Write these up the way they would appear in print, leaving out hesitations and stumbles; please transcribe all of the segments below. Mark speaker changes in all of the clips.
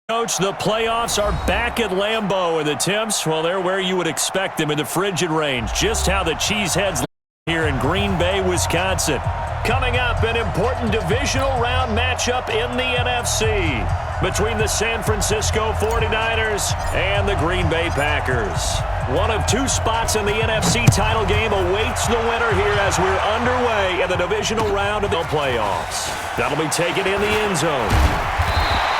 Speaker 1: Coach, the playoffs are back at Lambeau, and the temps, well, they're where you would expect them in the frigid range. Just how the Cheeseheads here in Green Bay, Wisconsin. Coming up, an important divisional round matchup in the NFC between the San Francisco 49ers and the Green Bay Packers. One of two spots in the NFC title game awaits the winner here as we're underway in the divisional round of the playoffs. That'll be taken in the end zone.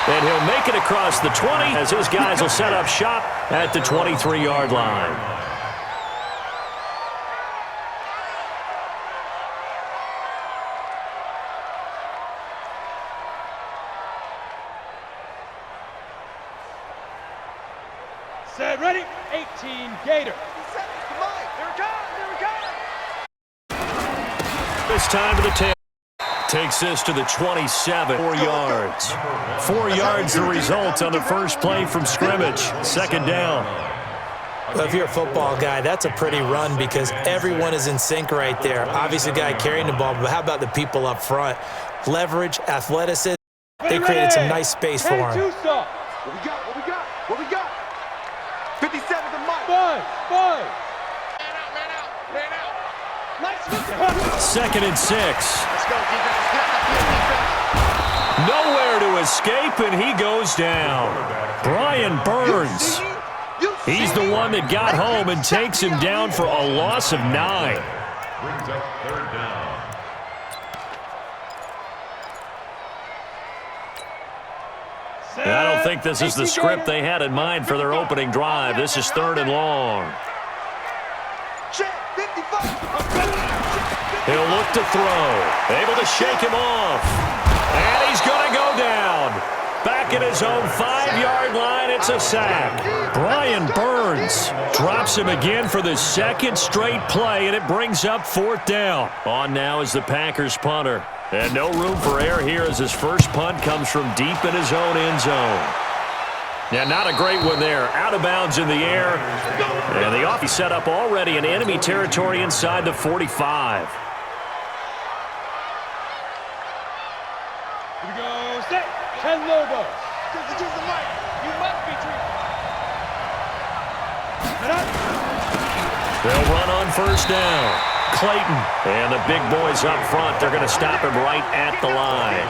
Speaker 1: And he'll make it across the 20 as his guys will set up shop at the 23-yard line.
Speaker 2: Set, ready, 18, Gator. Come on, here we go,
Speaker 1: This time to the 10. Takes this to the 27, 4 yards. 4 yards the result on the first play from scrimmage. Second down.
Speaker 3: Well, if you're a football guy, that's a pretty run because everyone is in sync right there. Obviously, the guy carrying the ball, but how about the people up front? Leverage, athleticism. They created some nice space for him.
Speaker 2: What we got? What we got? What we got? 57 to Mike. Five. Man out.
Speaker 1: Second and 6.
Speaker 2: Let's go, defense.
Speaker 1: Nowhere to escape, and he goes down. Brian Burns. He's the one that got home and takes him down for a loss of 9.
Speaker 4: Brings up third down.
Speaker 1: I don't think this is the script they had in mind for their opening drive. This is third and long. He'll look to throw. Able to shake him off. And he's going to go down. Back at his own 5-yard line, it's a sack. Brian Burns drops him again for the second straight play, and it brings up fourth down. On now is the Packers punter. And no room for error here as his first punt comes from deep in his own end zone. Yeah, not a great one there. Out of bounds in the air. And the offense set up already in enemy territory inside the 45.
Speaker 2: Here we go, set. 10 Lobos. Use the mic. You must be treated.
Speaker 1: They'll run on first down. Clayton. And the big boys up front. They're going to stop him right at the line.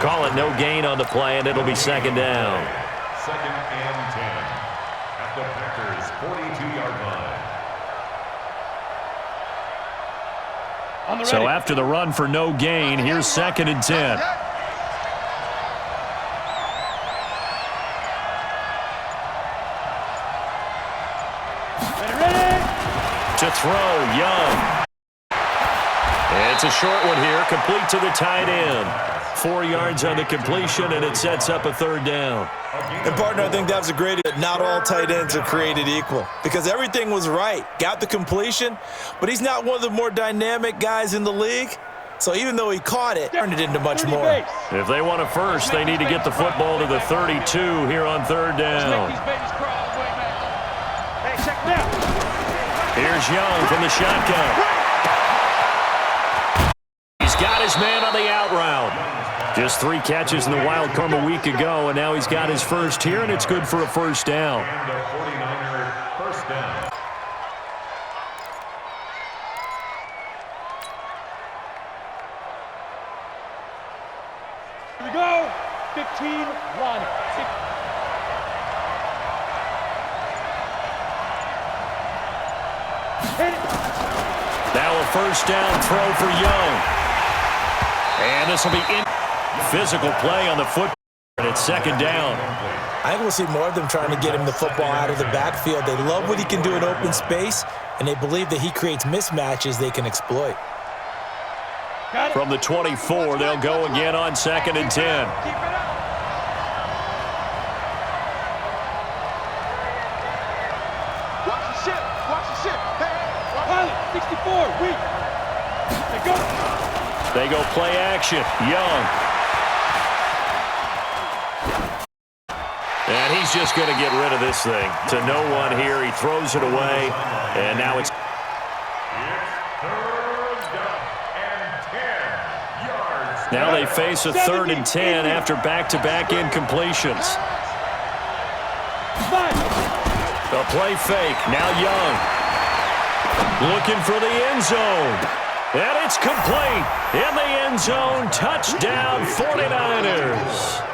Speaker 1: Call it no gain on the play, and it'll be second down.
Speaker 4: Second and 10 at the Packers' 42-yard line.
Speaker 1: So after the run for no gain, here's second and 10. To throw, Young. It's a short one here, complete to the tight end. 4 yards on the completion, and it sets up a third down.
Speaker 3: And, partner, I think that was a great. Not all tight ends are created equal because everything was right. Got the completion, but he's not one of the more dynamic guys in the league. So even though he caught it, turned it into much more.
Speaker 1: If they want a first, they need to get the football to the 32 here on third down. Here's Young from the shotgun. He's got his man on the out route. Just 3 catches in the wild card a week ago, and now he's got his first here, and it's good for a first down.
Speaker 4: And a 49er first down.
Speaker 2: Here we go. 15, Lonnie.
Speaker 1: Now a first down throw for Young. And this will be in physical play on the foot. And it's second down.
Speaker 3: I think we'll see more of them trying to get him the football out of the backfield. They love what he can do in open space, and they believe that he creates mismatches they can exploit.
Speaker 1: From the 24, they'll go again on second and 10.
Speaker 2: Keep it up. Watch the ship. Hey, pilot, 64, weak.
Speaker 1: They go play action. Young. And he's just going to get rid of this thing. To no one here. He throws it away. And now it's
Speaker 4: It's third down and 10 yards.
Speaker 1: Now they face a 3rd and 10 after back-to-back incompletions. The play fake. Now Young. Looking for the end zone. And it's complete. In the end zone. Touchdown 49ers.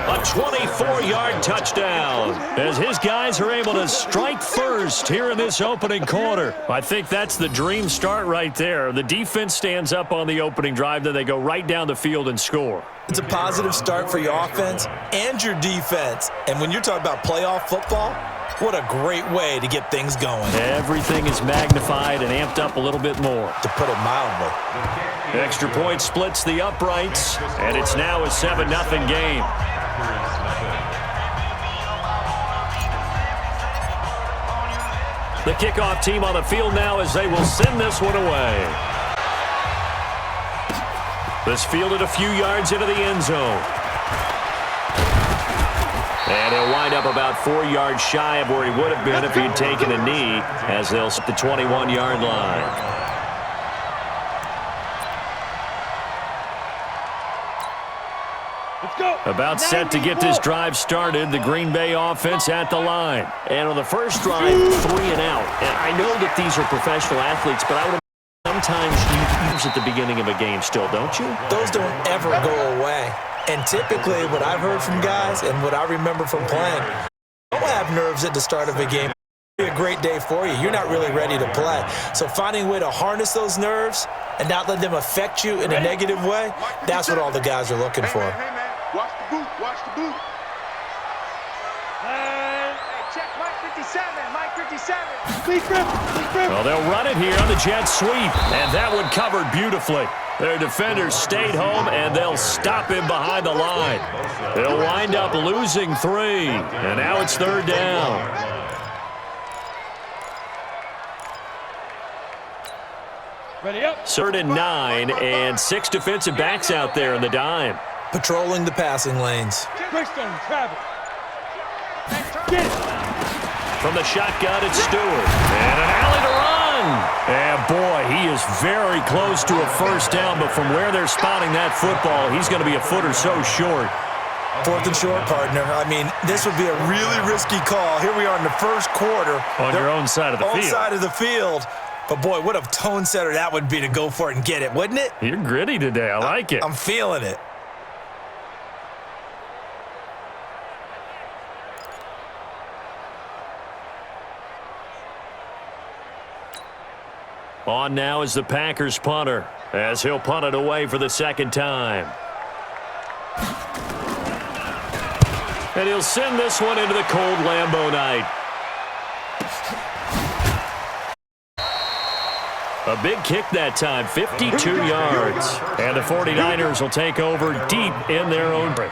Speaker 1: A 24-yard touchdown as his guys are able to strike first here in this opening quarter. I think that's the dream start right there. The defense stands up on the opening drive, then they go right down the field and score.
Speaker 3: It's a positive start for your offense and your defense. And when you're talking about playoff football, what a great way to get things going.
Speaker 1: Everything is magnified and amped up a little bit more.
Speaker 3: To put it mildly.
Speaker 1: Extra point splits the uprights, and it's now a 7-0 game. The kickoff team on the field now as they will send this one away. This fielded a few yards into the end zone. And he'll wind up about 4 yards shy of where he would have been if he'd taken a knee as they'll set the 21-yard line. About set to get this drive started, the Green Bay offense at the line. And on the first drive, 3 and out. And I know that these are professional athletes, but I would sometimes use at the beginning of a game still, don't you?
Speaker 3: Those don't ever go away. And typically what I've heard from guys and what I remember from playing, don't have nerves at the start of a game. It'll be a great day for you. You're not really ready to play. So finding a way to harness those nerves and not let them affect you in a negative way, that's what all the guys are looking for.
Speaker 2: Watch the boot. Watch the boot. Hey, check Mike 57. Mike 57.
Speaker 1: Well, they'll run it here on the jet sweep. And that one covered beautifully. Their defenders stayed home, and they'll stop him behind the line. They'll wind up losing 3. And now it's 3rd down.
Speaker 5: Ready up.
Speaker 1: 3rd and 9, and 6 defensive backs out there in the dime.
Speaker 3: Patrolling the passing lanes.
Speaker 5: Quickstone, travel.
Speaker 1: From the shotgun, it's Stewart. And an alley to run. And boy, he is very close to a first down, but from where they're spotting that football, he's going to be a foot or so short.
Speaker 3: 4th and short, partner. I mean, this would be a really risky call. Here we are in the first quarter.
Speaker 1: On your own side of the field.
Speaker 3: Own side of the field. But, boy, what a tone setter that would be to go for it and get it, wouldn't it?
Speaker 1: You're gritty today. I like it.
Speaker 3: I'm feeling it.
Speaker 1: On now is the Packers punter as he'll punt it away for the 2nd time. And he'll send this one into the cold Lambeau night. A big kick that time, 52 yards. And the 49ers will take over deep in their own break.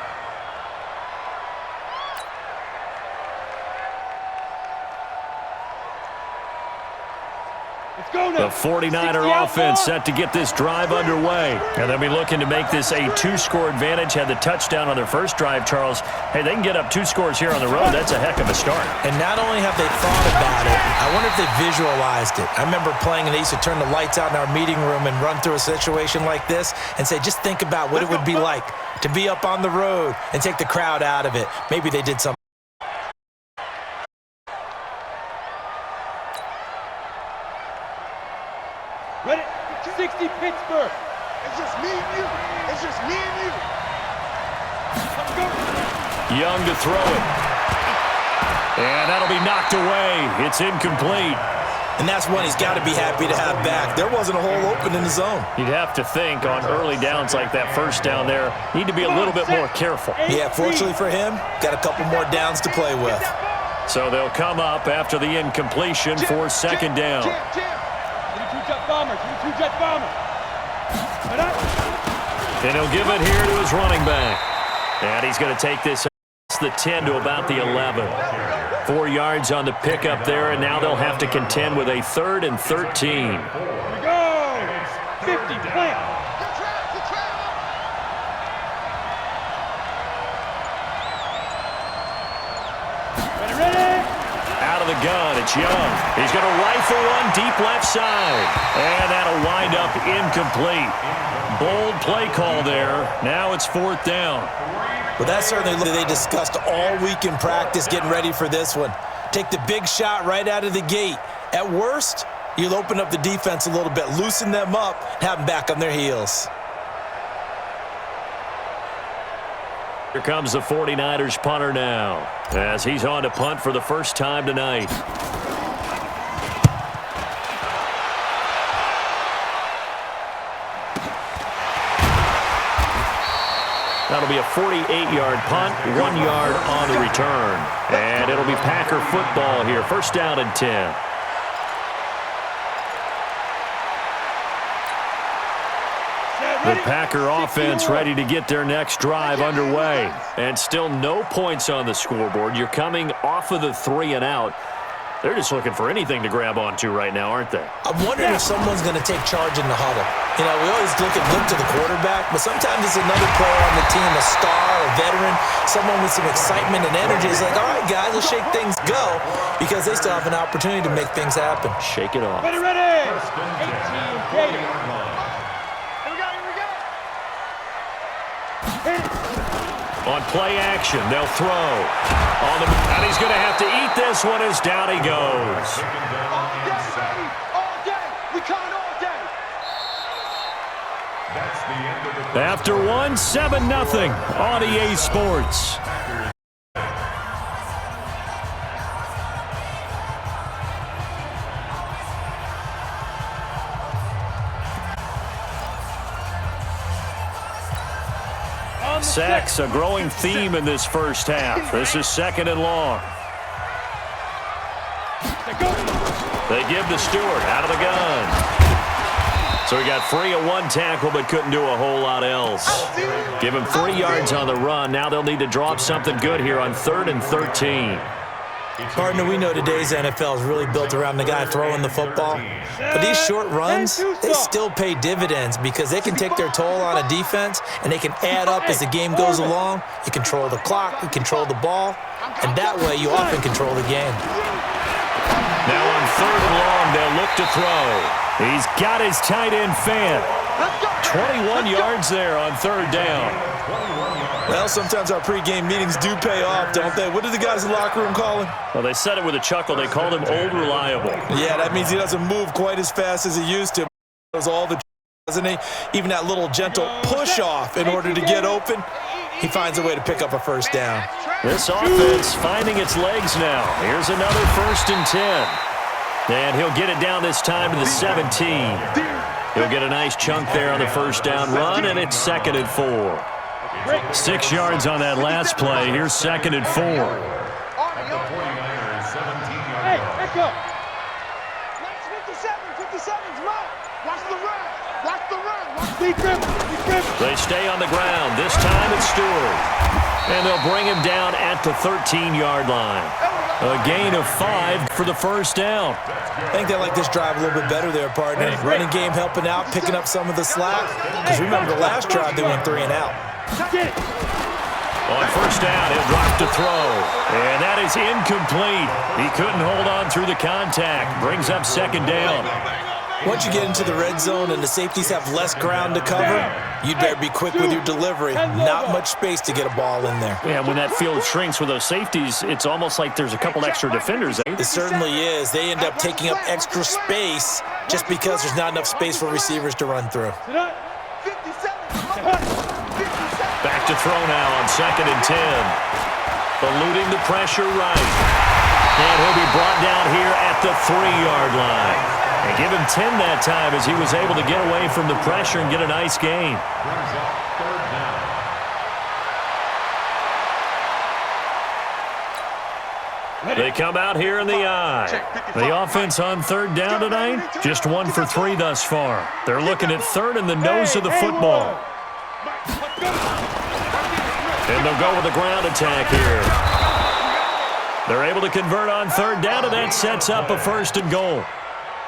Speaker 1: The 49er offense set to get this drive underway. And they'll be looking to make this a 2-score advantage. Had the touchdown on their first drive, Charles. Hey, they can get up 2 scores here on the road. That's a heck of a start.
Speaker 3: And not only have they thought about it, I wonder if they visualized it. I remember playing and they used to turn the lights out in our meeting room and run through a situation like this and say, just think about what it would be like to be up on the road and take the crowd out of it. Maybe they did something.
Speaker 5: Ready? 60 Pittsburgh.
Speaker 2: It's just me and you. It's just me and you.
Speaker 1: Young to throw it. And that'll be knocked away. It's incomplete.
Speaker 3: And that's one he's got to be happy to have back. There wasn't a hole open in the zone.
Speaker 1: You'd have to think on early downs like that first down there, need to be a little bit more careful.
Speaker 3: Yeah, fortunately for him, got a couple more downs to play with.
Speaker 1: So they'll come up after the incompletion for 2nd down.
Speaker 5: Jet bomber.
Speaker 1: And he'll give it here to his running back. And he's going to take this the 10 to about the 11. 4 yards on the pickup there, and now they'll have to contend with a 3rd and 13.
Speaker 5: Here we go. 50, plant.
Speaker 1: Ready? Out of the gun, it's Young. He's going to rifle one deep deep left side. And that'll wind up incomplete. Bold play call there. Now it's 4th down.
Speaker 3: Well, that's certainly what they discussed all week in practice getting ready for this one. Take the big shot right out of the gate. At worst, you'll open up the defense a little bit, loosen them up, have them back on their heels.
Speaker 1: Here comes the 49ers punter now, as he's on to punt for the first time tonight. That'll be a 48-yard punt, 1 yard on the return. And it'll be Packer football here, first down and 10. The Packer offense ready to get their next drive underway. And still no points on the scoreboard. You're coming off of the 3 and out. They're just looking for anything to grab onto right now, aren't they?
Speaker 3: I'm wondering if someone's going to take charge in the huddle. You know, we always look to the quarterback, but sometimes it's another player on the team, a star, a veteran, someone with some excitement and energy. It's like, all right, guys, let's shake things go, because they still have an opportunity to make things happen.
Speaker 1: Shake it off.
Speaker 5: Ready, ready! 18, Katie.
Speaker 1: On play action, they'll throw. And he's going to have to eat this one as down he goes.
Speaker 2: All day. We count all day.
Speaker 4: That's the end of the
Speaker 1: After 1, 7-0 on EA Sports. Sacks, a growing theme in this first half. This is 2nd and long. They give to Stewart out of the gun. So he got free of 1 tackle but couldn't do a whole lot else. Give him 3 yards on the run. Now they'll need to drop something good here on 3rd and 13.
Speaker 3: Partner, we know today's NFL is really built around the guy throwing the football. But these short runs, they still pay dividends because they can take their toll on a defense and they can add up as the game goes along. You control the clock, you control the ball, and that way you often control the game.
Speaker 1: Now on 3rd and long, they'll look to throw. He's got his tight end fan. 21 yards there on 3rd down.
Speaker 3: Well, sometimes our pregame meetings do pay off, don't they? What did the guys in the locker room call him?
Speaker 1: Well, they said it with a chuckle. They called him Old Reliable.
Speaker 3: Yeah, that means he doesn't move quite as fast as he used to. Does all the, doesn't he? Even that little gentle push-off in order to get open, he finds a way to pick up a first down.
Speaker 1: This offense finding its legs now. Here's another 1st and 10. And he'll get it down this time to the 17. He'll get a nice chunk there on the first down run, and it's 2nd and 4. 6 yards on that last play. Here's 2nd and 4.
Speaker 4: At the 49ers, 17 yard
Speaker 5: Hey,
Speaker 4: line.
Speaker 5: echo.
Speaker 2: Watch 57's run. Watch the run. Watch the run.
Speaker 5: Deep grip.
Speaker 1: They stay on the ground. This time it's Stewart. And they'll bring him down at the 13-yard line. A gain of 5 for the first down.
Speaker 3: I think they like this drive a little bit better there, partner. Running game helping out, picking up some of the slack. Because remember, the last drive they went 3 and out.
Speaker 5: Get it.
Speaker 1: On first down, he'll drop to throw. And that is incomplete. He couldn't hold on through the contact. Brings up 2nd down.
Speaker 3: Once you get into the red zone and the safeties have less ground to cover, you'd better be quick with your delivery. Not much space to get a ball in there.
Speaker 1: Yeah, when that field shrinks with those safeties, it's almost like there's a couple extra defenders.
Speaker 3: It certainly is. They end up taking up extra space just because there's not enough space for receivers to run through.
Speaker 2: 57.
Speaker 1: Back to throw now on 2nd and 10. Eluding the pressure right. And he'll be brought down here at the 3-yard line. And give him 10 that time as he was able to get away from the pressure and get a nice gain.
Speaker 4: Brings up 3rd down.
Speaker 1: They come out here in the eye. The offense on 3rd down tonight, just 1 for 3 thus far. They're looking at 3rd in the nose of the football. And they'll go with a ground attack here. They're able to convert on 3rd down, and that sets up a 1st and goal.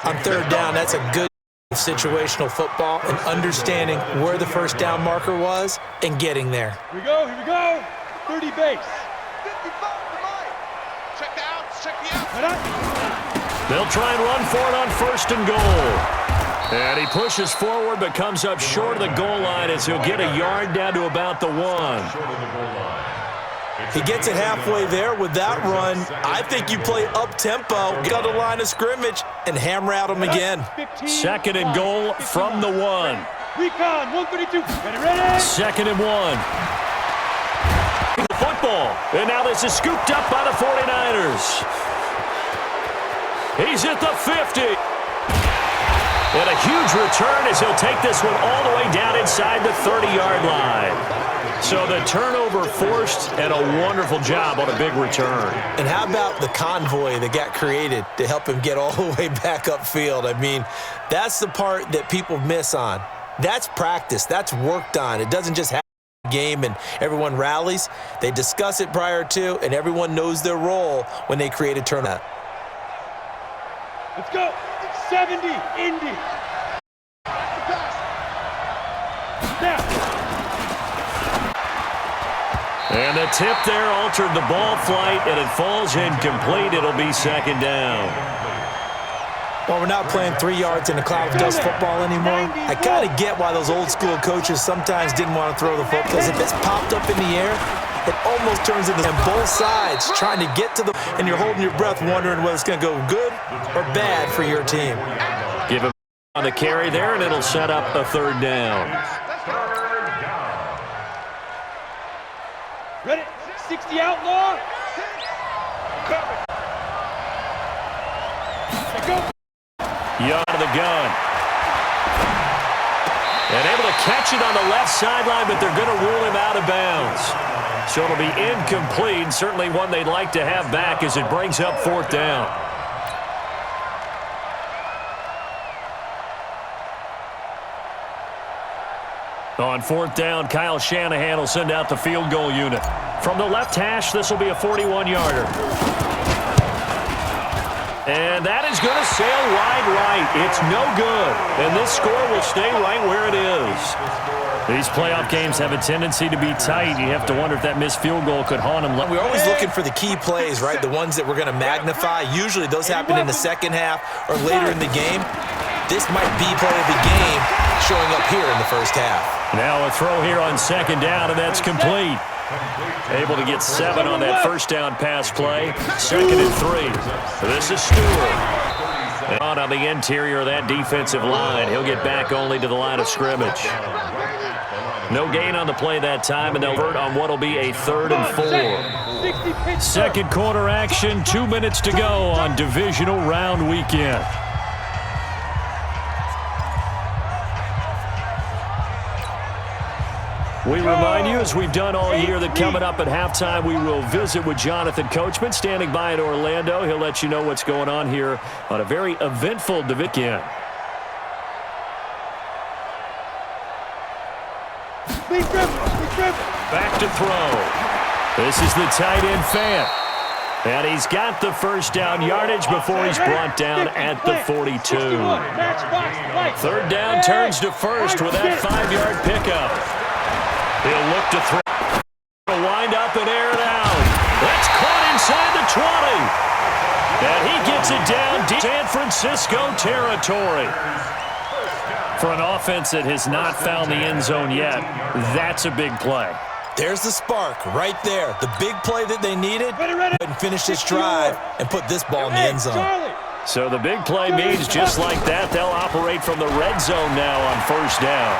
Speaker 3: On 3rd down, that's a good situational football and understanding where the first down marker was and getting there.
Speaker 5: Here we go. 30 base.
Speaker 2: 55 to Mike. Check the outs. Check the outs.
Speaker 5: Cut up.
Speaker 1: They'll try and run for it on 1st and goal. And he pushes forward but comes up short of the goal line as he'll get a yard down to about the 1.
Speaker 3: He gets it halfway there with that run. I think you play up-tempo, get on the line of scrimmage, and hammer at him again.
Speaker 1: 2nd and goal from the 1.
Speaker 5: Recon, 132. Ready.
Speaker 1: 2nd and 1. Football. And now this is scooped up by the 49ers. He's at the 50. And a huge return as he'll take this one all the way down inside the 30-yard line. So the turnover forced and a wonderful job on a big return.
Speaker 3: And how about the convoy that got created to help him get all the way back upfield? I mean, that's the part that people miss on. That's practice. That's worked on. It doesn't just happen in the game and everyone rallies. They discuss it prior to, and everyone knows their role when they create a turnout.
Speaker 5: Let's go. 70, Indy. Snap.
Speaker 1: And the tip there altered the ball flight, and it falls incomplete. It'll be 2nd down.
Speaker 3: Well, we're not playing 3 yards in a cloud of dust football anymore. I kind of get why those old school coaches sometimes didn't want to throw the football, because if it's popped up in the air, it almost turns into both sides trying to get to the, and you're holding your breath wondering whether it's going to go good or bad for your team.
Speaker 1: Give him on the carry there, and it'll set up a 3rd down.
Speaker 5: Ready. 60 outlaw. Go.
Speaker 1: Young to the gun. And able to catch it on the left sideline, but they're going to rule him out of bounds. So it'll be incomplete, certainly one they'd like to have back as it brings up 4th down. On 4th down, Kyle Shanahan will send out the field goal unit. From the left hash, this will be a 41-yarder. And that is going to sail wide right. It's no good. And this score will stay right where it is. These playoff games have a tendency to be tight. You have to wonder if that missed field goal could haunt them.
Speaker 3: We're always looking for the key plays, right? The ones that we're going to magnify. Usually those happen in the second half or later in the game. This might be play of the game showing up here in the first half. Now
Speaker 1: a throw here on 2nd down, and that's complete. Able to get 7 on that 1st down pass play. 2nd and 3. This is Stewart. And on the interior of that defensive line. He'll get back only to the line of scrimmage. No gain on the play that time, and they'll vert on what will be a 3rd and 4. 2nd quarter action, 2 minutes to go on divisional round weekend. We remind you, as we've done all year, that coming up at halftime, we will visit with Jonathan Coachman, standing by in Orlando. He'll let you know what's going on here on a very eventful weekend. Back to throw. This is the tight end, Fant. And he's got the 1st down yardage before he's brought down at the 42. 3rd down turns to 1st with that 5-yard pickup. He'll look to throw. Wind up and air it out. That's caught inside the 20. And he gets it down deep San Francisco territory. For an offense that has not found the end zone yet, that's a big play.
Speaker 3: There's the spark right there. The big play that they needed, and finish this drive and put this ball in the end zone.
Speaker 1: So the big play means just like that, they'll operate from the red zone now on 1st down.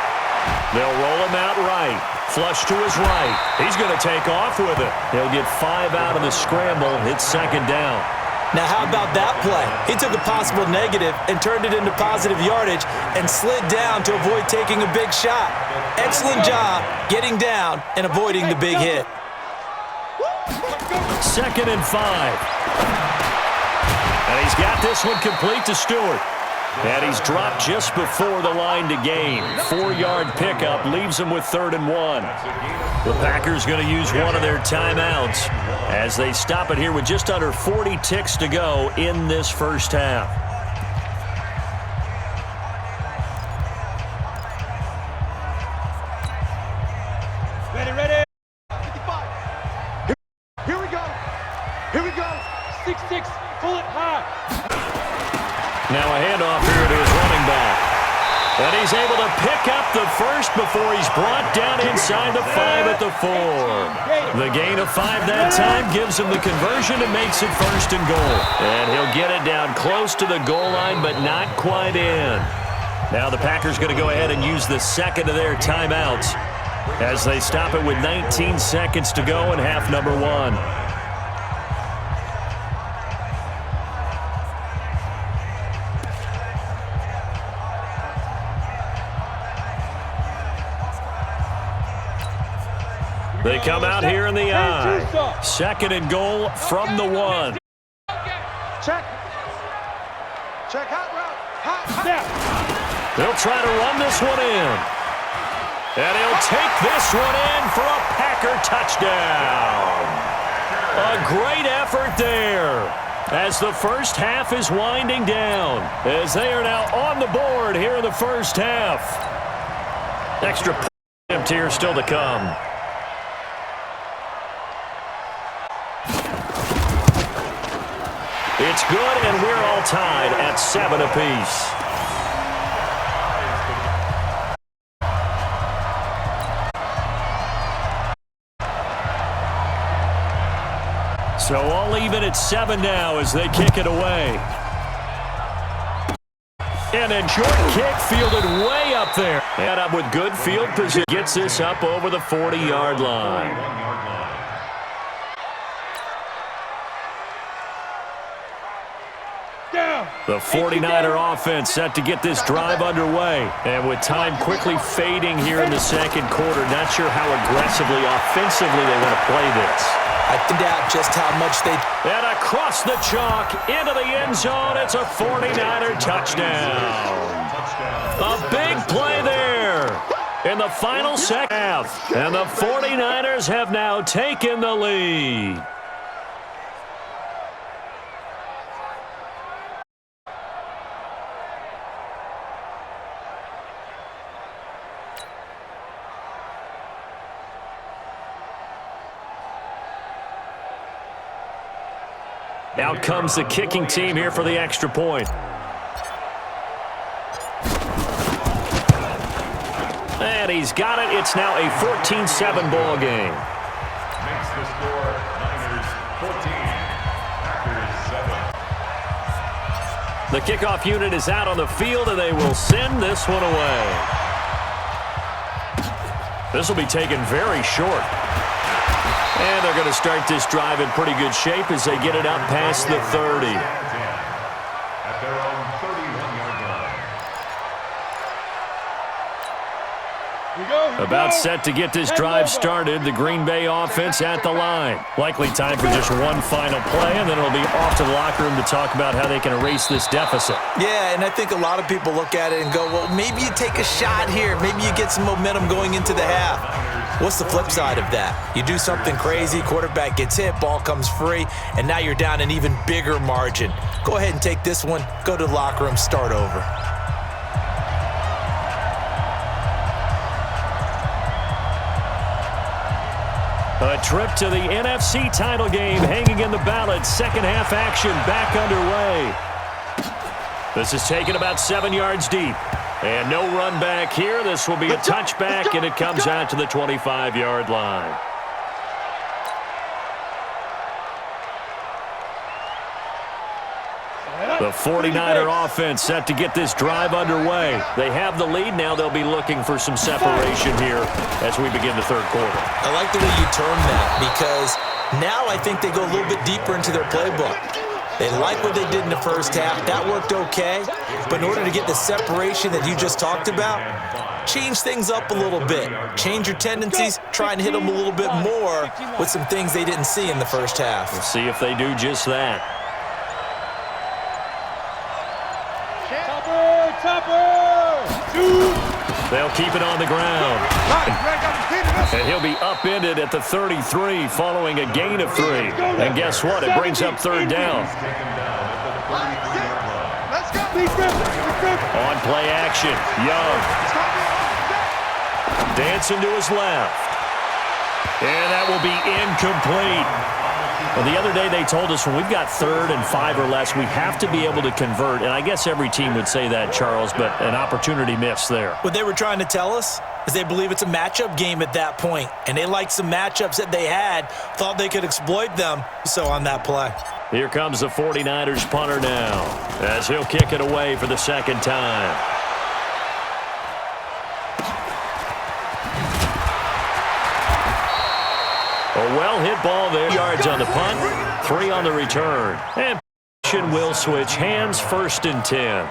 Speaker 1: They'll roll him out right. Flush to his right. He's going to take off with it. He'll get 5 out of the scramble. It's 2nd down.
Speaker 3: Now, how about that play? He took a possible negative and turned it into positive yardage and slid down to avoid taking a big shot. Excellent job getting down and avoiding the big hit.
Speaker 1: 2nd and 5. And he's got this one complete to Stewart. And he's dropped just before the line to gain. 4-yard pickup leaves him with 3rd and 1. The Packers going to use one of their timeouts as they stop it here with just under 40 ticks to go in this first half.
Speaker 5: Ready.
Speaker 2: 55. Here we go. 6-6. Pull it high.
Speaker 1: And he's able to pick up the first before he's brought down inside the 5 at the 4. The gain of 5 that time gives him the conversion and makes it 1st and goal. And he'll get it down close to the goal line, but not quite in. Now the Packers going to go ahead and use the second of their timeouts as they stop it with 19 seconds to go in half number 1. They come out here in the I. 2nd and goal from the 1.
Speaker 2: Check. Check hot route. Hot.
Speaker 1: They'll try to run this one in. And he'll take this one in for a Packer touchdown. A great effort there as the first half is winding down, as they are now on the board here in the first half. Extra point here still to come. It's good, and we're all tied at 7 apiece. So all even at 7 now as they kick it away. And a short kick fielded way up there. And up with good field position. Gets this up over the 40-yard line. The 49er offense set to get this drive underway. And with time quickly fading here in the second quarter, not sure how aggressively, offensively they want to play this.
Speaker 3: I find out just how much they...
Speaker 1: And across the chalk, into the end zone, it's a 49er touchdown. A big play there in the final second half. And the 49ers have now taken the lead. Out comes the kicking team here for the extra point. And he's got it. It's now a 14-7 ball game.
Speaker 4: Makes the score Niners 14, Packers 7.
Speaker 1: The kickoff unit is out on the field, and they will send this one away. This will be taken very short. And they're going to start this drive in pretty good shape as they get it up past the 30.
Speaker 4: At their own 31-yard line.
Speaker 1: About set to get this drive started. The Green Bay offense at the line. Likely time for just one final play, and then it'll be off to the locker room to talk about how they can erase this deficit.
Speaker 3: Yeah, and I think a lot of people look at it and go, well, maybe you take a shot here. Maybe you get some momentum going into the half. What's the flip side of that? You do something crazy, quarterback gets hit, ball comes free, and now you're down an even bigger margin. Go ahead and take this one, go to the locker room, start over.
Speaker 1: A trip to the NFC title game hanging in the balance. Second half action back underway. This is taken about 7 yards deep. And no run back here. This will be a touchback, and it comes out to the 25-yard line. The 49er offense set to get this drive underway. They have the lead. Now they'll be looking for some separation here as we begin the third quarter.
Speaker 3: I like the way you term that, because now I think they go a little bit deeper into their playbook. They like what they did in the first half. That worked okay. But in order to get the separation that you just talked about, change things up a little bit. Change your tendencies. Try and hit them a little bit more with some things they didn't see in the first half.
Speaker 1: We'll see if they do just that. They'll keep it on the ground. And he'll be upended at the 33 following a gain of 3. And guess what? It brings up third down. On play action, Young. Dancing to his left. And that will be incomplete. Well, the other day they told us when we've got 3rd and 5 or less, we have to be able to convert. And I guess every team would say that, Charles, but an opportunity missed there.
Speaker 3: What they were trying to tell us is they believe it's a matchup game at that point, and they liked some matchups that they had, thought they could exploit them, so on that play.
Speaker 1: Here comes the 49ers punter now, as he'll kick it away for the second time. A well-hit ball there. Yards on the punt, 3 on the return. And position will switch hands, 1st and 10.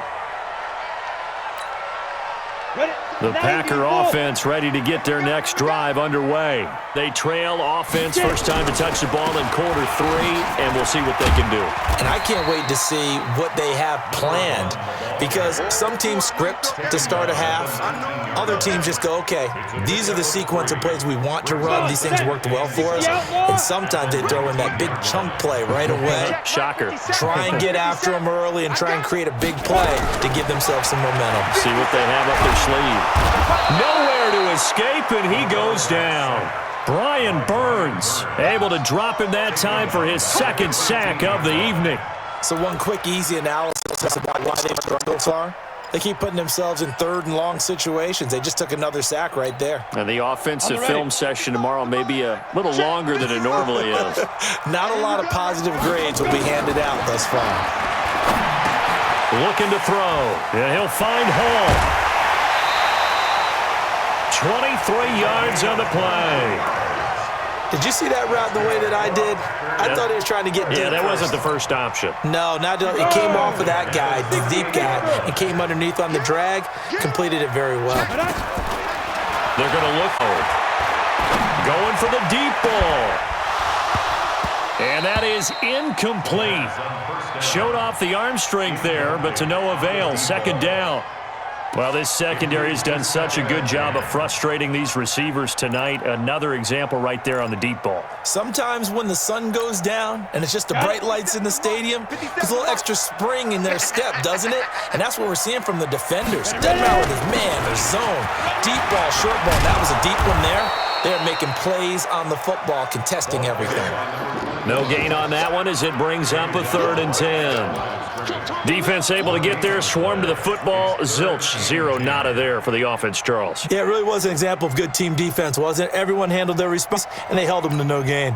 Speaker 1: The Packer offense ready to get their next drive underway. They trail offense, first time to touch the ball in quarter 3, and we'll see what they can do.
Speaker 3: And I can't wait to see what they have planned, because some teams script to start a half. Other teams just go, okay, these are the sequence of plays we want to run. These things worked well for us. And sometimes they throw in that big chunk play right away.
Speaker 1: Shocker.
Speaker 3: Try and get after them early and try and create a big play to give themselves some momentum.
Speaker 1: See what they have up their sleeve. Nowhere to escape, and he goes down. Brian Burns able to drop him that time for his 2nd sack of the evening.
Speaker 3: So one quick, easy analysis about why they've struggled so far. They keep putting themselves in 3rd and long situations. They just took another sack right there.
Speaker 1: And the offensive film session tomorrow may be a little longer than it normally is.
Speaker 3: Not a lot of positive grades will be handed out thus far.
Speaker 1: Looking to throw, and he'll find Hall. 23 yards on the play.
Speaker 3: Did you see that route the way that I did? I thought he was trying to get deep.
Speaker 1: Yeah, that wasn't the first option.
Speaker 3: No, it came off of that guy, the deep guy, and came underneath on the drag, completed it very well.
Speaker 1: They're going to look forward. Going for the deep ball. And that is incomplete. Showed off the arm strength there, but to no avail. 2nd down. Well, this secondary has done such a good job of frustrating these receivers tonight. Another example right there on the deep ball.
Speaker 3: Sometimes when the sun goes down and it's just the bright lights in the stadium, there's a little extra spring in their step, doesn't it? And that's what we're seeing from the defenders. Doesn't matter with his man or zone. Deep ball, short ball. That was a deep one there. They're making plays on the football, contesting everything.
Speaker 1: No gain on that one as it brings up a 3rd and 10. Defense able to get there, swarm to the football. Zilch, 0 nada there for the offense, Charles.
Speaker 3: Yeah, it really was an example of good team defense, wasn't it? Everyone handled their response, and they held them to no gain.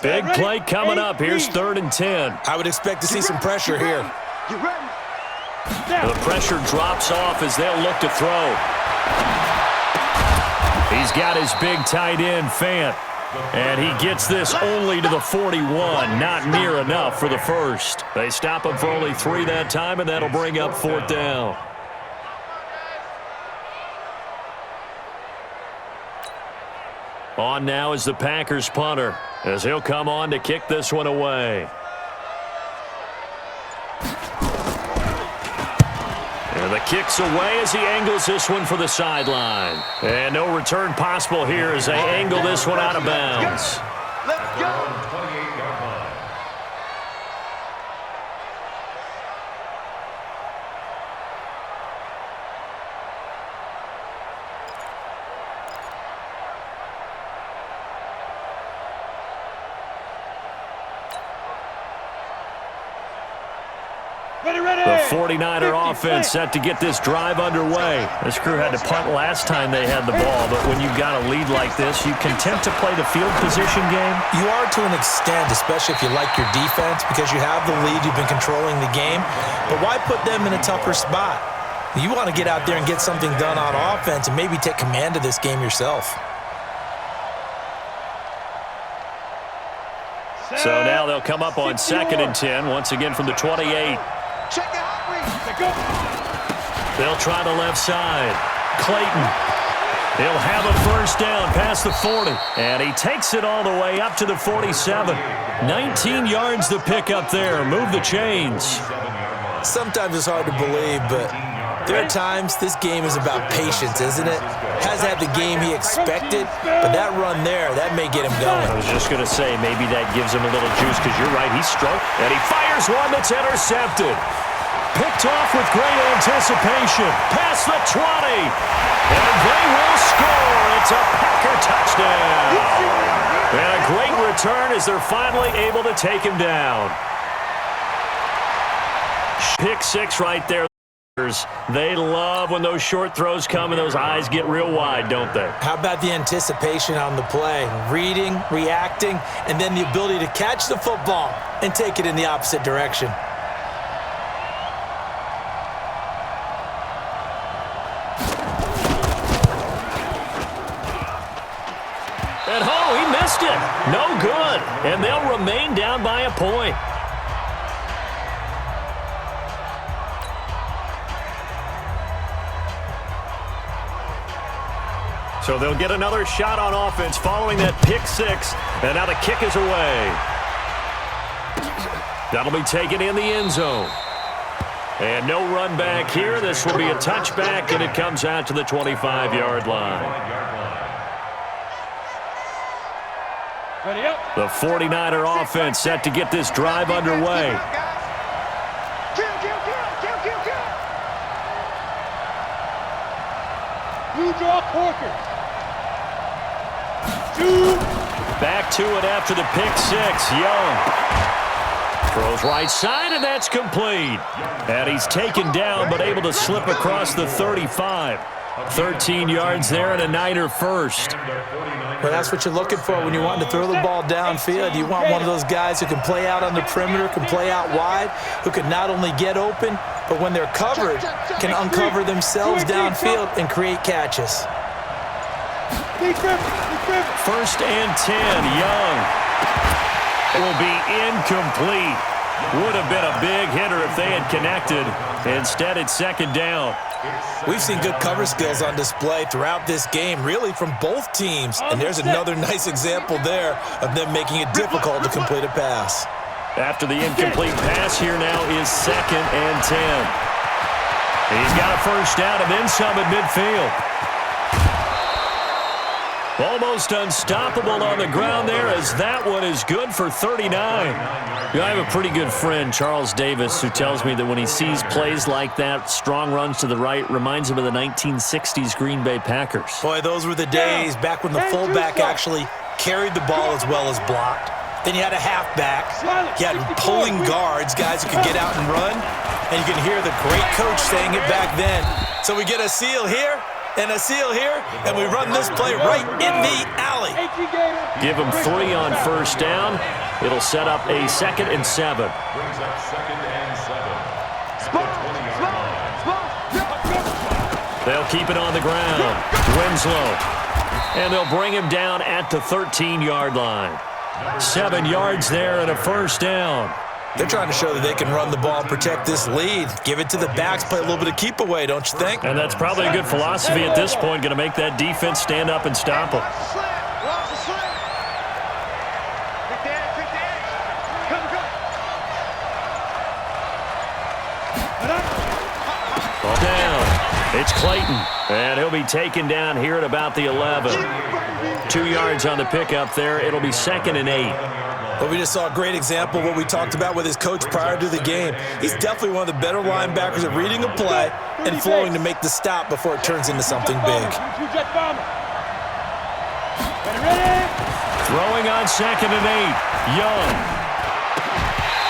Speaker 1: Big play coming up. Here's 3rd and 10.
Speaker 3: I would expect to see some pressure here.
Speaker 1: The pressure drops off as they'll look to throw. He's got his big tight end, Fant. And he gets this only to the 41. Not near enough for the first. They stop him for only 3 that time, and that'll bring up 4th down. On now is the Packers punter, as he'll come on to kick this one away. And the kick's away as he angles this one for the sideline. And no return possible here as they angle this one out of bounds.
Speaker 2: Let's go.
Speaker 1: The 49er offense set to get this drive underway. This crew had to punt last time they had the ball, but when you've got a lead like this, you content to play the field position game?
Speaker 3: You are to an extent, especially if you like your defense, because you have the lead, you've been controlling the game. But why put them in a tougher spot? You want to get out there and get something done on offense and maybe take command of this game yourself.
Speaker 1: So now they'll come up on 2nd and 10, once again from the 28.
Speaker 2: Check it out,
Speaker 1: They'll try the left side. Clayton. He'll have a first down past the 40. And he takes it all the way up to the 47. 19 yards to pick up there. Move the chains.
Speaker 3: Sometimes it's hard to believe, but there are times this game is about patience, isn't it? Hasn't had the game he expected, but that run there, that may get him going.
Speaker 1: I was just going to say, maybe that gives him a little juice, because you're right, he's struck. And he fires one that's intercepted. Picked off with great anticipation. Past the 20. And they will score at It's a Packer touchdown. And a great return as they're finally able to take him down. Pick six right there. They love when those short throws come and those eyes get real wide, don't they?
Speaker 3: How about the anticipation on the play? Reading, reacting, and then the ability to catch the football and take it in the opposite direction.
Speaker 1: And he missed it. No good. And they'll remain down by a point. So they'll get another shot on offense following that pick six. And now the kick is away. That'll be taken in the end zone. And no run back here. This will be a touchback, and it comes out to the 25-yard line. The 49er offense set to get this drive underway.
Speaker 5: Blue draw quarters.
Speaker 1: Back to it after the pick six. Young throws right side, and that's complete. And he's taken down, but able to slip across the 35. 13 yards there and a Niner first.
Speaker 3: Well, that's what you're looking for when you want to throw the ball downfield. You want one of those guys who can play out on the perimeter, can play out wide, who can not only get open, but when they're covered, can uncover themselves downfield and create catches.
Speaker 1: First and 10, Young will be incomplete. Would have been a big hitter if they had connected. Instead, it's second down.
Speaker 3: We've seen good cover skills on display throughout this game, really from both teams. And there's another nice example there of them making it difficult to complete a pass.
Speaker 1: After the incomplete pass, here now is second and 10. He's got a first down and then some at midfield. Almost unstoppable on the ground there as that one is good for 39. I have a pretty good friend, Charles Davis, who tells me that when he sees plays like that, strong runs to the right, reminds him of the 1960s Green Bay Packers.
Speaker 3: Boy, those were the days back when the fullback actually carried the ball as well as blocked. Then you had a halfback. You had pulling guards, guys who could get out and run. And you can hear the great coach saying it back then. So we get a seal here and a seal here, and we run this play right in the alley.
Speaker 1: Give them 3 on first down. It'll set up a 2nd and 7.
Speaker 4: Brings up 2nd and 7.
Speaker 1: They'll keep it on the ground. Winslow. And they'll bring him down at the 13-yard line. 7 yards there and a first down.
Speaker 3: They're trying to show that they can run the ball and protect this lead. Give it to the backs, play a little bit of keep away, don't you think?
Speaker 1: And that's probably a good philosophy at this point, going to make that defense stand up and stop them. Ball down. It's Clayton, and he'll be taken down here at about the 11. 2 yards on the pickup there. It'll be 2nd and 8.
Speaker 3: But we just saw a great example of what we talked about with his coach prior to the game. He's definitely one of the better linebackers at reading a play and flowing to make the stop before it turns into something big.
Speaker 1: Throwing on 2nd and 8. Young.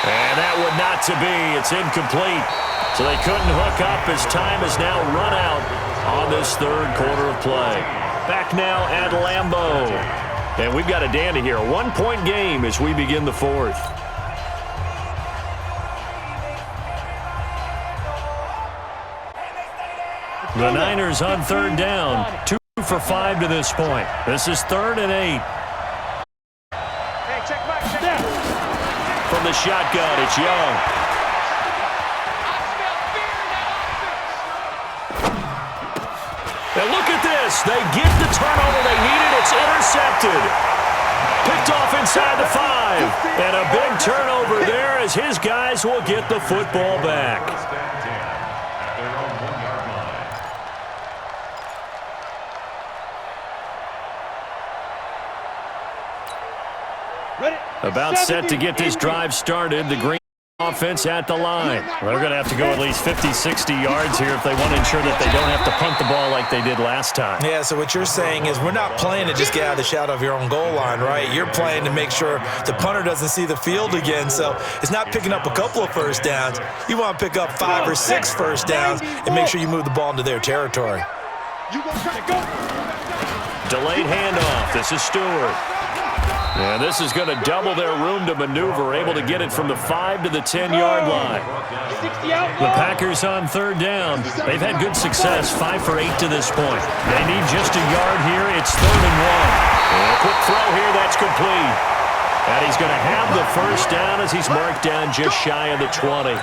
Speaker 1: And that would not to be. It's incomplete. So they couldn't hook up as time has now run out on this third quarter of play. Back now at Lambeau. And we've got a dandy here. A 1-point game as we begin the fourth. The Niners on third down. 2 for 5 to this point. This is 3rd and 8. From the shotgun, it's Young. And look at this. They get the turnover they needed. It's intercepted. Picked off inside the 5. And a big turnover there as his guys will get the football back. About set to get this drive started. The Green offense at the line. Well, they're going to have to go at least 50, 60 yards here if they want to ensure that they don't have to punt the ball like they did last time.
Speaker 3: Yeah, so what you're saying is we're not playing to just get out of the shadow of your own goal line, right? You're playing to make sure the punter doesn't see the field again. So it's not picking up a couple of first downs. You want to pick up 5 or 6 first downs and make sure you move the ball into their territory.
Speaker 1: Delayed handoff. This is Stewart. And this is going to double their room to maneuver, able to get it from the 5 to the 10-yard line. The Packers on third down. They've had good success, 5 for 8 to this point. They need just a yard here. It's 3rd and 1. And a quick throw here. That's complete. And he's going to have the first down as he's marked down just shy of the 20.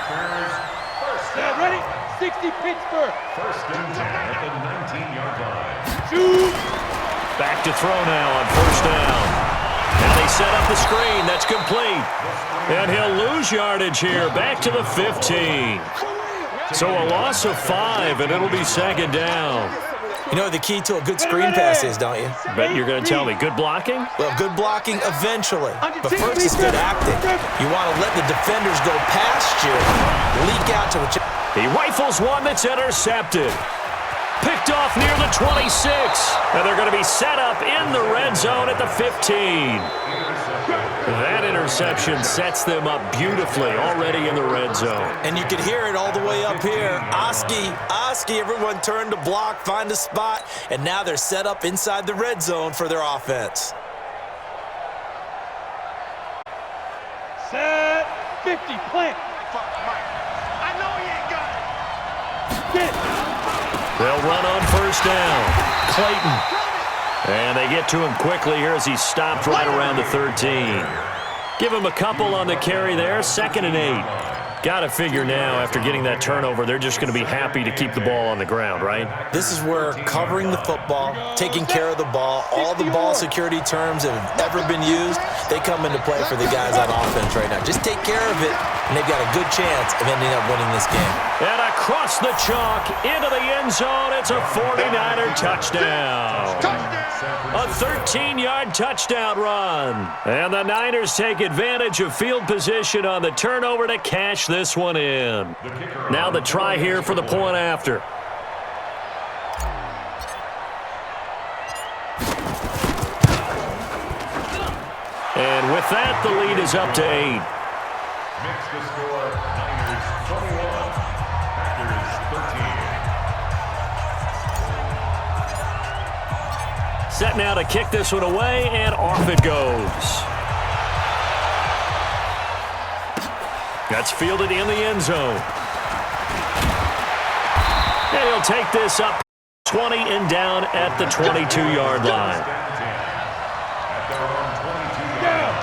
Speaker 5: Ready? 60 Pittsburgh.
Speaker 4: First and 10 at the 19-yard line.
Speaker 5: Shoot.
Speaker 1: Back to throw now on first down. Now they set up the screen. That's complete. And he'll lose yardage here. Back to the 15. So a loss of 5, and it'll be 2nd down.
Speaker 3: You know what the key to a good screen pass is, don't you?
Speaker 1: Bet you're going to tell me. Good blocking?
Speaker 3: Well, good blocking eventually. But first is good acting. You want to let the defenders go past you, leak out to the...
Speaker 1: He rifles one that's intercepted. Picked off near the 26. And they're going to be set up in the red zone at the 15. That interception sets them up beautifully already in the red zone.
Speaker 3: And you can hear it all the way up here. Oski, everyone turned to block, find a spot, and now they're set up inside the red zone for their offense.
Speaker 5: Set. 50. Plant.
Speaker 2: I know he ain't got it.
Speaker 5: Get it.
Speaker 1: They'll run on first down. Clayton. And they get to him quickly here as he's stopped right around the 13. Give him a couple on the carry there. 2nd and 8. Got to figure now, after getting that turnover, they're just going to be happy to keep the ball on the ground, right?
Speaker 3: This is where covering the football, taking care of the ball, all the ball security terms that have ever been used, they come into play for the guys on offense right now. Just take care of it, and they've got a good chance of ending up winning this game.
Speaker 1: And across the chalk, into the end zone, it's a 49er touchdown. A 13-yard touchdown run. And the Niners take advantage of field position on the turnover to cash this one in. Now the try here for the point after. And with that, the lead is up to 8.
Speaker 4: Makes the score Niners 21, Packers 13.
Speaker 1: Set now to kick this one away, and off it goes. That's fielded in the end zone. And he'll take this up 20 and down at the 22-yard line.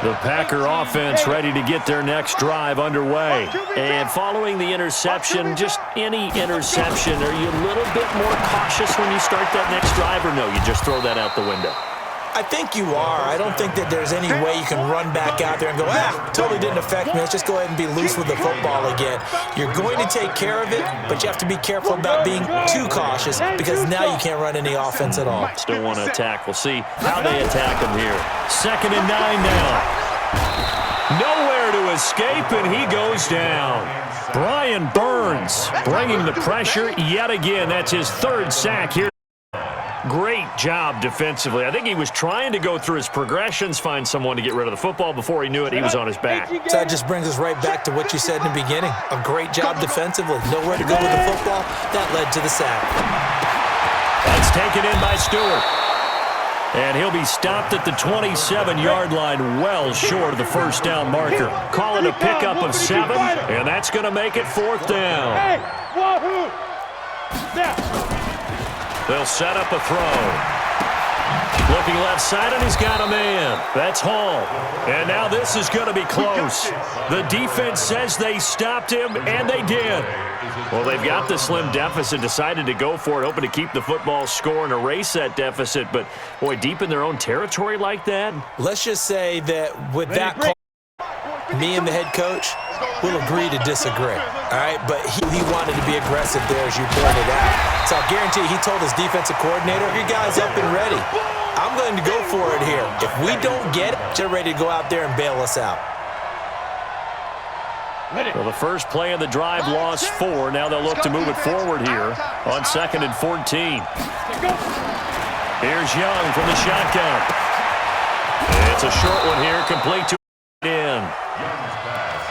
Speaker 1: The Packer offense ready to get their next drive underway. And following the interception, just any interception, are you a little bit more cautious when you start that next drive, or no, you just throw that out the window?
Speaker 3: I think you are. I don't think that there's any way you can run back out there and go, totally didn't affect me. Let's just go ahead and be loose with the football again. You're going to take care of it, but you have to be careful about being too cautious because now you can't run any offense at all.
Speaker 1: Still want to attack. We'll see how they attack him here. 2nd and 9 now. Nowhere to escape, and he goes down. Brian Burns bringing the pressure yet again. That's his 3rd sack here. Great job defensively. I think he was trying to go through his progressions, find someone to get rid of the football. Before he knew it, he was on his back.
Speaker 3: So that just brings us right back to what you said in the beginning. A great job defensively. Nowhere to go with the football. That led to the sack.
Speaker 1: That's taken in by Stewart. And he'll be stopped at the 27-yard line, well short of the first down marker. Call it a pickup of 7, and that's going to make it 4th down.
Speaker 5: Hey, wahoo! Now.
Speaker 1: They'll set up a throw. Looking left side, and he's got a man. That's Hall. And now this is going to be close. The defense says they stopped him, and they did. Well, they've got the slim deficit, decided to go for it, hoping to keep the football score and erase that deficit. But, boy, deep in their own territory like that.
Speaker 3: Let's just say that with that call, me and the head coach will agree to disagree, all right? But he wanted to be aggressive there, as you pointed out. So I guarantee he told his defensive coordinator, your guy's up and ready. I'm going to go for it here. If we don't get it, they're ready to go out there and bail us out.
Speaker 1: Well, the first play of the drive lost 4. Now they'll look to move it forward here on 2nd and 14. Here's Young from the shotgun. It's a short one here, complete to in.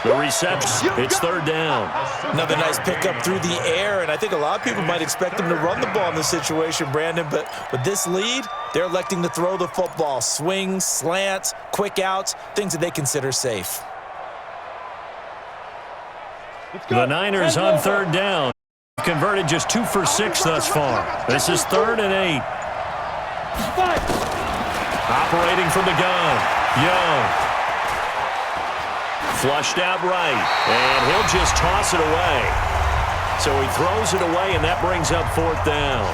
Speaker 1: The reception, it's 3rd down.
Speaker 3: Another nice pickup through the air, and I think a lot of people might expect them to run the ball in this situation, Brandon, but with this lead, they're electing to throw the football. Swings, slants, quick outs, things that they consider safe.
Speaker 1: The Niners on 3rd down. Converted just 2 for 6 thus far. This is 3rd and 8. Operating from the gun, Young. Flushed out right, and he'll just toss it away. So he throws it away, and that brings up 4th down.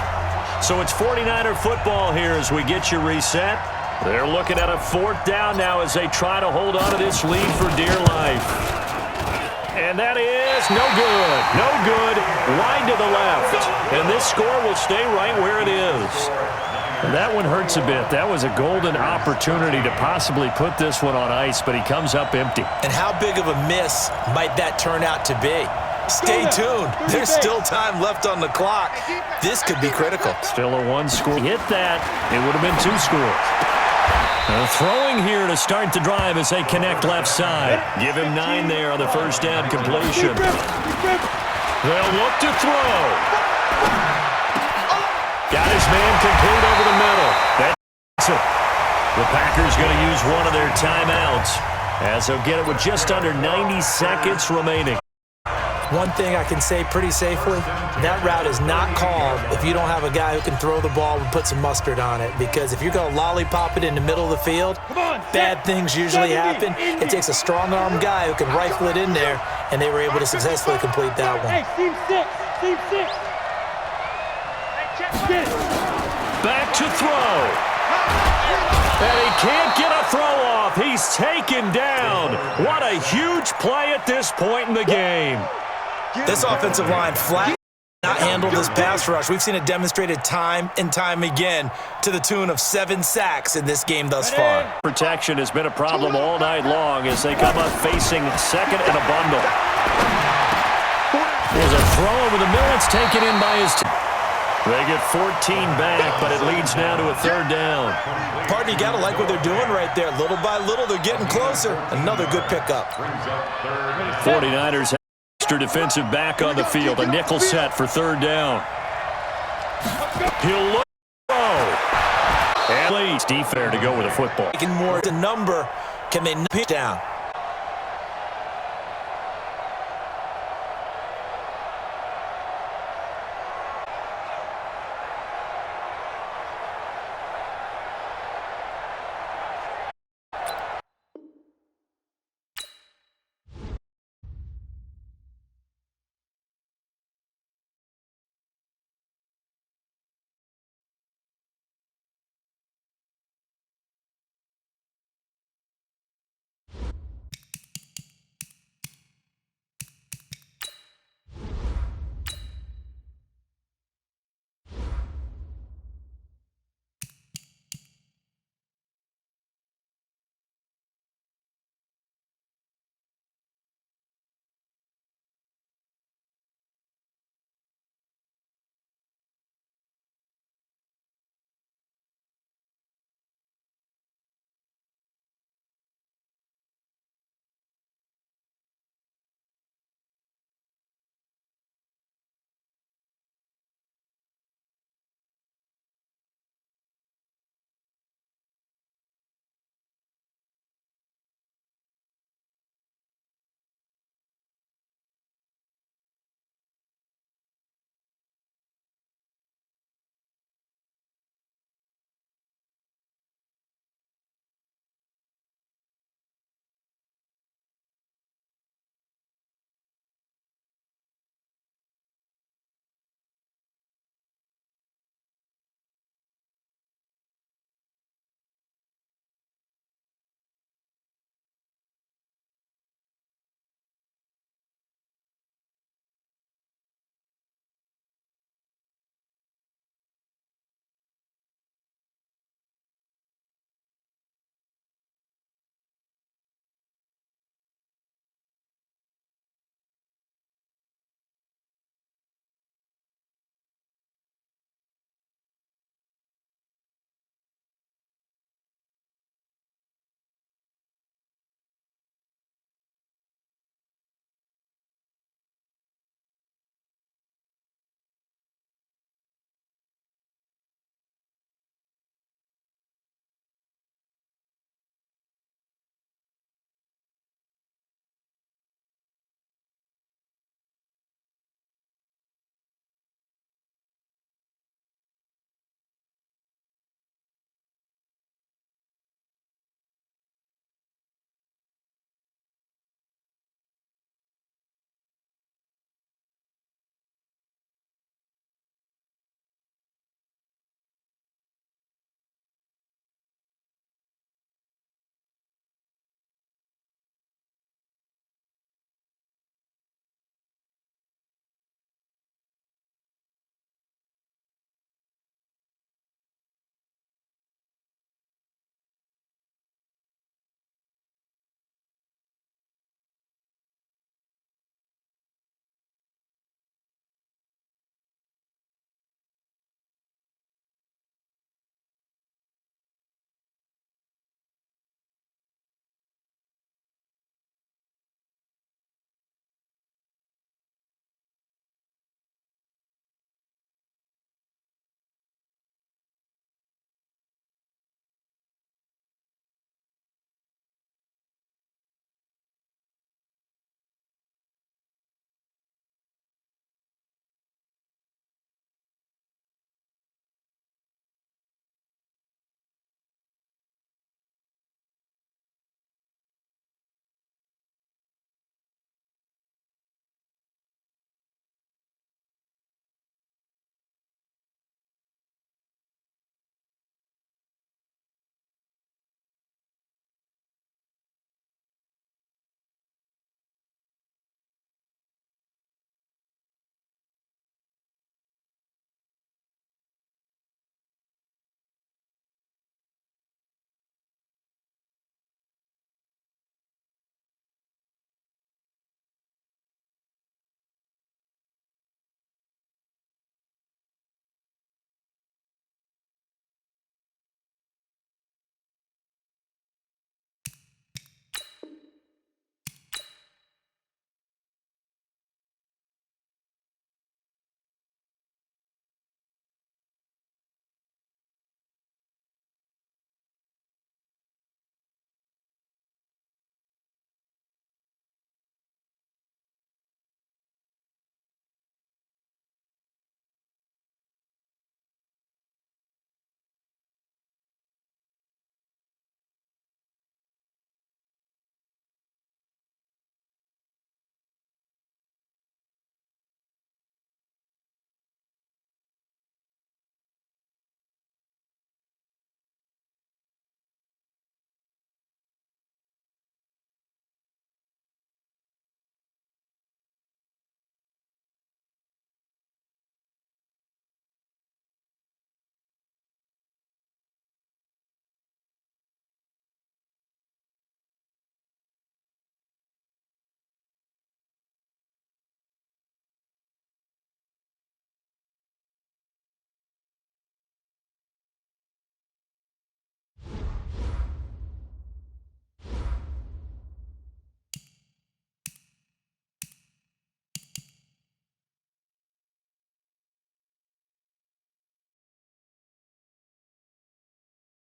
Speaker 1: So it's 49er football here as we get you reset. They're looking at a 4th down now as they try to hold on to this lead for dear life. And that is no good. No good. Wide to the left. And this score will stay right where it is. And that one hurts a bit. That was a golden opportunity to possibly put this one on ice, but he comes up empty.
Speaker 3: And how big of a miss might that turn out to be? Stay tuned. There's still time left on the clock. This could be critical.
Speaker 1: Still a 1-score. Hit that, it would have been 2 scores. Now throwing here to start the drive as they connect left side. Give him 9 there on the first down completion. They'll look to throw. Got his man complete over the middle. That's it. The Packers going to use one of their timeouts as they'll get it with just under 90 seconds remaining.
Speaker 3: One thing I can say pretty safely, that route is not called if you don't have a guy who can throw the ball and put some mustard on it. Because if you're going to lollipop it in the middle of the field, bad things usually happen. It takes a strong-arm guy who can rifle it in there, and they were able to successfully complete that one.
Speaker 5: Hey, team 6. Team 6.
Speaker 1: Back to throw. And he can't get a throw off. He's taken down. What a huge play at this point in the game.
Speaker 3: This offensive line flat not handle this pass rush. We've seen it demonstrated time and time again to the tune of 7 sacks in this game thus far.
Speaker 1: Protection has been a problem all night long as they come up facing 2nd and a bundle. There's a throw over the middle. It's taken in by his team. They get 14 back, but it leads now to a 3rd down.
Speaker 3: Partner, you got to like what they're doing right there. Little by little, they're getting closer. Another good pickup.
Speaker 1: 49ers have extra defensive back on the field. A nickel set for 3rd down. He'll look. And leads defense to go with a football.
Speaker 3: Taking more to number. Can they knock it down?